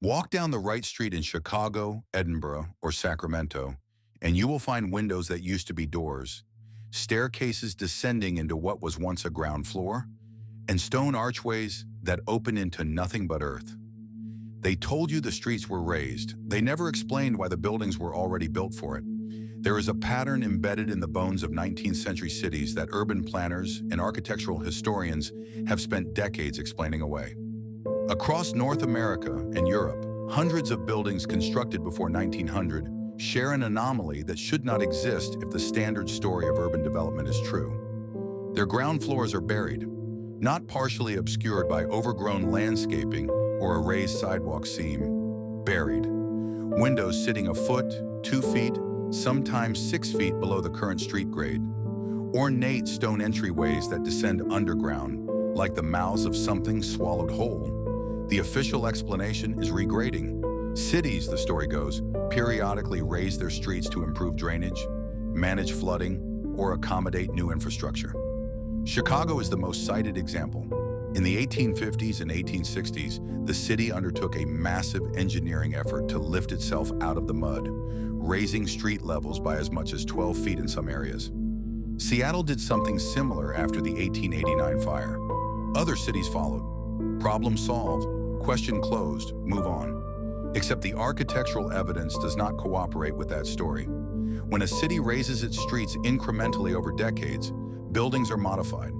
Walk down the right street in Chicago, Edinburgh, or Sacramento, and you will find windows that used to be doors, staircases descending into what was once a ground floor, and stone archways that open into nothing but earth. They told you the streets were raised. They never explained why the buildings were already built for it. There is a pattern embedded in the bones of 19th century cities that urban planners and architectural historians have spent decades explaining away. Across North America and Europe, hundreds of buildings constructed before 1900 share an anomaly that should not exist if the standard story of urban development is true. Their ground floors are buried, not partially obscured by overgrown landscaping or a raised sidewalk seam, buried. Windows sitting a foot, 2 feet, sometimes 6 feet below the current street grade. Ornate stone entryways that descend underground, like the mouths of something swallowed whole. The official explanation is regrading. Cities, the story goes, periodically raise their streets to improve drainage, manage flooding, or accommodate new infrastructure. Chicago is the most cited example. In the 1850s and 1860s, the city undertook a massive engineering effort to lift itself out of the mud, raising street levels by as much as 12 feet in some areas. Seattle did something similar after the 1889 fire. Other cities followed. Problem solved, question closed, move on. Except the architectural evidence does not cooperate with that story. When a city raises its streets incrementally over decades, buildings are modified.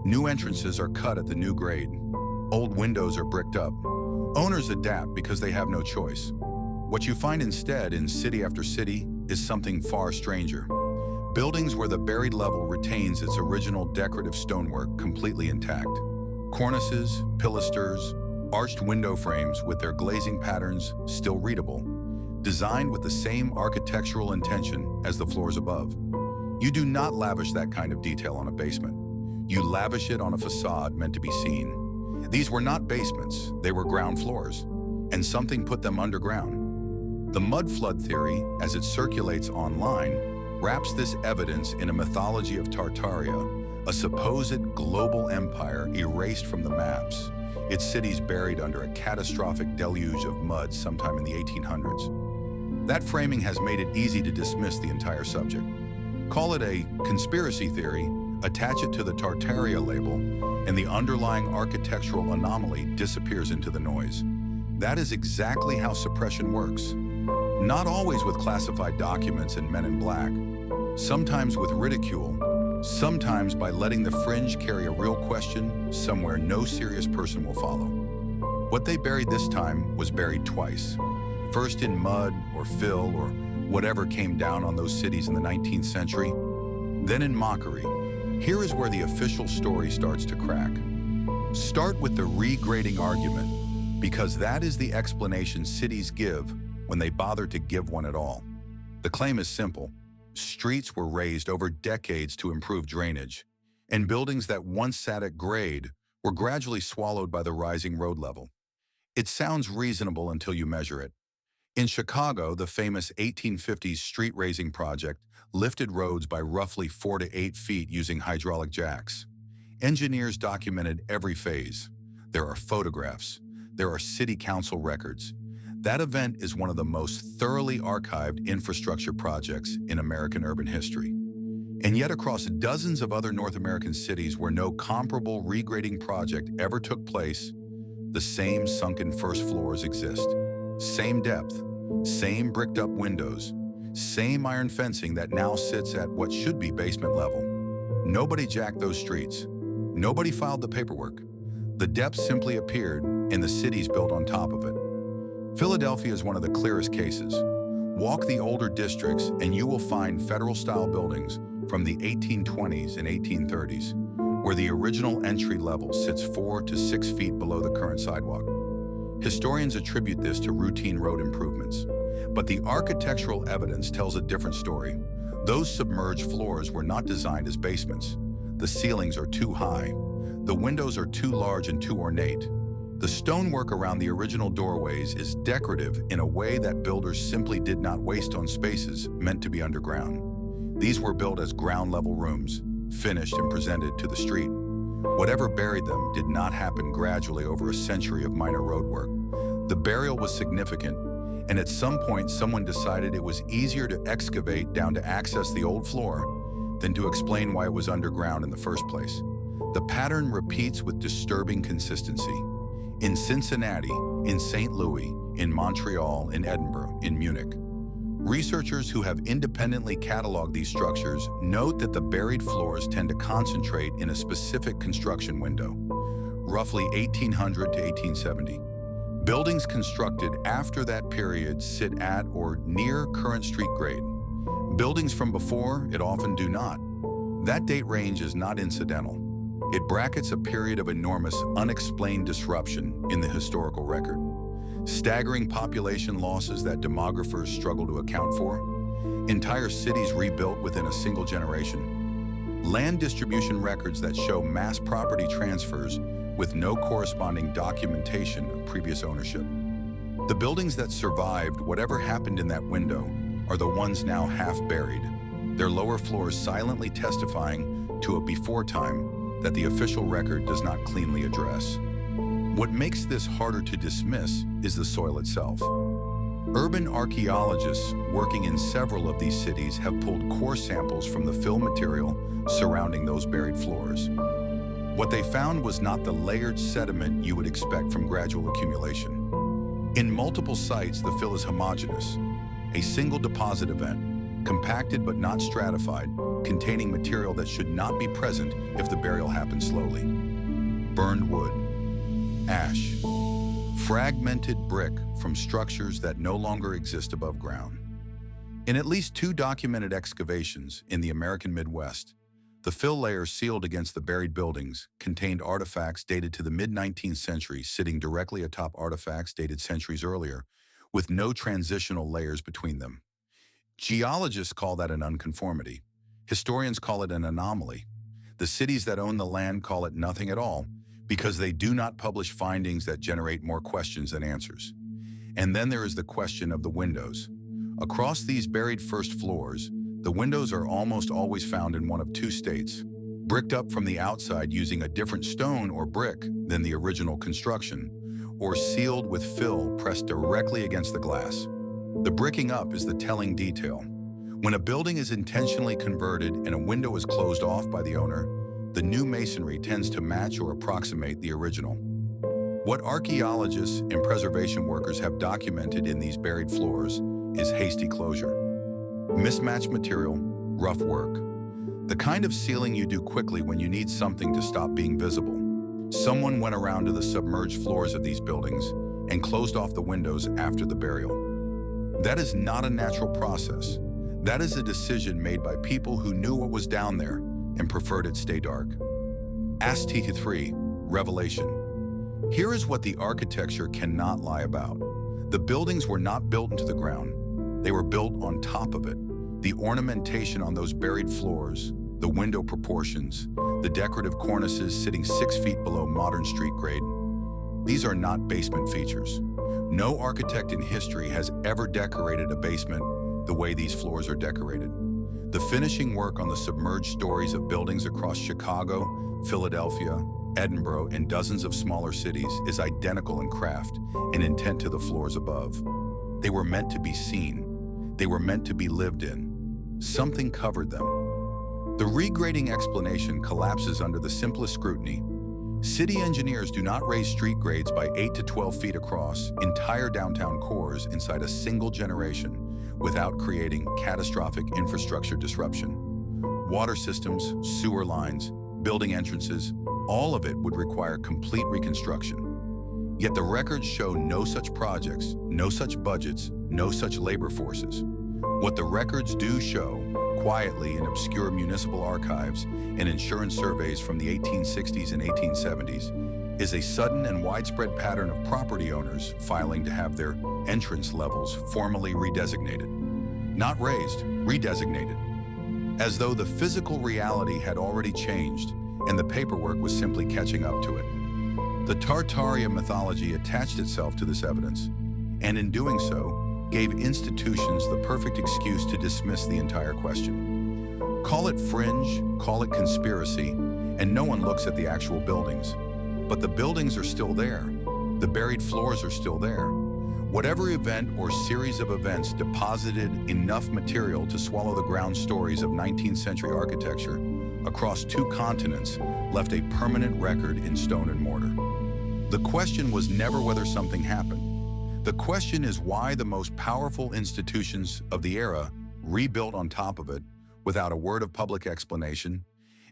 New entrances are cut at the new grade. Old windows are bricked up. Owners adapt because they have no choice. What you find instead in city after city is something far stranger. Buildings where the buried level retains its original decorative stonework completely intact. Cornices, pilasters, arched window frames with their glazing patterns still readable, designed with the same architectural intention as the floors above. You do not lavish that kind of detail on a basement. You lavish it on a facade meant to be seen. These were not basements, they were ground floors, and something put them underground. The mud flood theory, as it circulates online, wraps this evidence in a mythology of Tartaria, a supposed global empire erased from the maps, its cities buried under a catastrophic deluge of mud sometime in the 1800s. That framing has made it easy to dismiss the entire subject. Call it a conspiracy theory, attach it to the Tartaria label, and the underlying architectural anomaly disappears into the noise. That is exactly how suppression works. Not always with classified documents and men in black. Sometimes with ridicule, sometimes by letting the fringe carry a real question somewhere no serious person will follow. What they buried this time was buried twice. First in mud or fill or whatever came down on those cities in the 19th century, then in mockery. Here is where the official story starts to crack. Start with the regrading argument, because that is the explanation cities give when they bother to give one at all. The claim is simple. Streets were raised over decades to improve drainage, and buildings that once sat at grade were gradually swallowed by the rising road level. It sounds reasonable until you measure it. In Chicago, the famous 1850s street raising project lifted roads by roughly 4 to 8 feet using hydraulic jacks. Engineers documented every phase. There are photographs. There are city council records. That event is one of the most thoroughly archived infrastructure projects in American urban history. And yet across dozens of other North American cities where no comparable regrading project ever took place, the same sunken first floors exist. Same depth, same bricked up windows, same iron fencing that now sits at what should be basement level. Nobody jacked those streets. Nobody filed the paperwork. The depth simply appeared and the cities built on top of it. Philadelphia is one of the clearest cases. Walk the older districts and you will find federal-style buildings from the 1820s and 1830s, where the original entry level sits 4 to 6 feet below the current sidewalk. Historians attribute this to routine road improvements, but the architectural evidence tells a different story. Those submerged floors were not designed as basements. The ceilings are too high. The windows are too large and too ornate. The stonework around the original doorways is decorative in a way that builders simply did not waste on spaces meant to be underground. These were built as ground-level rooms, finished and presented to the street. Whatever buried them did not happen gradually over a century of minor roadwork. The burial was significant, and at some point someone decided it was easier to excavate down to access the old floor than to explain why it was underground in the first place. The pattern repeats with disturbing consistency. In Cincinnati, in St. Louis, in Montreal, in Edinburgh, in Munich. Researchers who have independently cataloged these structures note that the buried floors tend to concentrate in a specific construction window, roughly 1800 to 1870. Buildings constructed after that period sit at or near current street grade. Buildings from before it often do not. That date range is not incidental. It brackets a period of enormous, unexplained disruption in the historical record. Staggering population losses that demographers struggle to account for. Entire cities rebuilt within a single generation. Land distribution records that show mass property transfers with no corresponding documentation of previous ownership. The buildings that survived whatever happened in that window are the ones now half buried, their lower floors silently testifying to a before time that the official record does not cleanly address. What makes this harder to dismiss is the soil itself. Urban archaeologists working in several of these cities have pulled core samples from the fill material surrounding those buried floors. What they found was not the layered sediment you would expect from gradual accumulation. In multiple sites, the fill is homogeneous, a single deposit event, compacted but not stratified, containing material that should not be present if the burial happened slowly. Burned wood, ash, fragmented brick from structures that no longer exist above ground. In at least 2 documented excavations in the American Midwest, the fill layer sealed against the buried buildings contained artifacts dated to the mid-19th century sitting directly atop artifacts dated centuries earlier, with no transitional layers between them. Geologists call that an unconformity. Historians call it an anomaly. The cities that own the land call it nothing at all because they do not publish findings that generate more questions than answers. And then there is the question of the windows. Across these buried first floors, the windows are almost always found in one of 2 states, bricked up from the outside using a different stone or brick than the original construction, or sealed with fill pressed directly against the glass. The bricking up is the telling detail. When a building is intentionally converted and a window is closed off by the owner, the new masonry tends to match or approximate the original. What archaeologists and preservation workers have documented in these buried floors is hasty closure. Mismatched material, rough work. The kind of sealing you do quickly when you need something to stop being visible. Someone went around to the submerged floors of these buildings and closed off the windows after the burial. That is not a natural process. That is a decision made by people who knew what was down there and preferred it stay dark. Ast-3, Revelation. Here is what the architecture cannot lie about. The buildings were not built into the ground. They were built on top of it. The ornamentation on those buried floors, the window proportions, the decorative cornices sitting 6 feet below modern street grade. These are not basement features. No architect in history has ever decorated a basement the way these floors are decorated. The finishing work on the submerged stories of buildings across Chicago, Philadelphia, Edinburgh, and dozens of smaller cities is identical in craft and intent to the floors above. They were meant to be seen. They were meant to be lived in. Something covered them. The regrading explanation collapses under the simplest scrutiny. City engineers do not raise street grades by 8 to 12 feet across entire downtown cores inside a single generation without creating catastrophic infrastructure disruption. Water systems, sewer lines, building entrances, all of it would require complete reconstruction. Yet the records show no such projects, no such budgets, no such labor forces. What the records do show, quietly in obscure municipal archives and insurance surveys from the 1860s and 1870s, is a sudden and widespread pattern of property owners filing to have their entrance levels formally redesignated. Not raised, redesignated. As though the physical reality had already changed and the paperwork was simply catching up to it. The Tartaria mythology attached itself to this evidence, and in doing so, gave institutions the perfect excuse to dismiss the entire question. Call it fringe, call it conspiracy, and no one looks at the actual buildings. But the buildings are still there. The buried floors are still there. Whatever event or series of events deposited enough material to swallow the ground stories of 19th century architecture across 2 continents left a permanent record in stone and mortar. The question was never whether something happened. The question is why the most powerful institutions of the era rebuilt on top of it without a word of public explanation,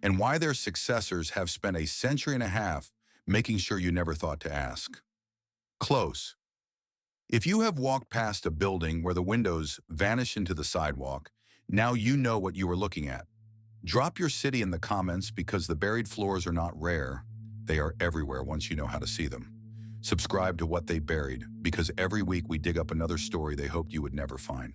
and why their successors have spent a century and a half making sure you never thought to ask. Close. If you have walked past a building where the windows vanish into the sidewalk, now you know what you were looking at. Drop your city in the comments because the buried floors are not rare. They are everywhere once you know how to see them. Subscribe to What They Buried because every week we dig up another story they hoped you would never find.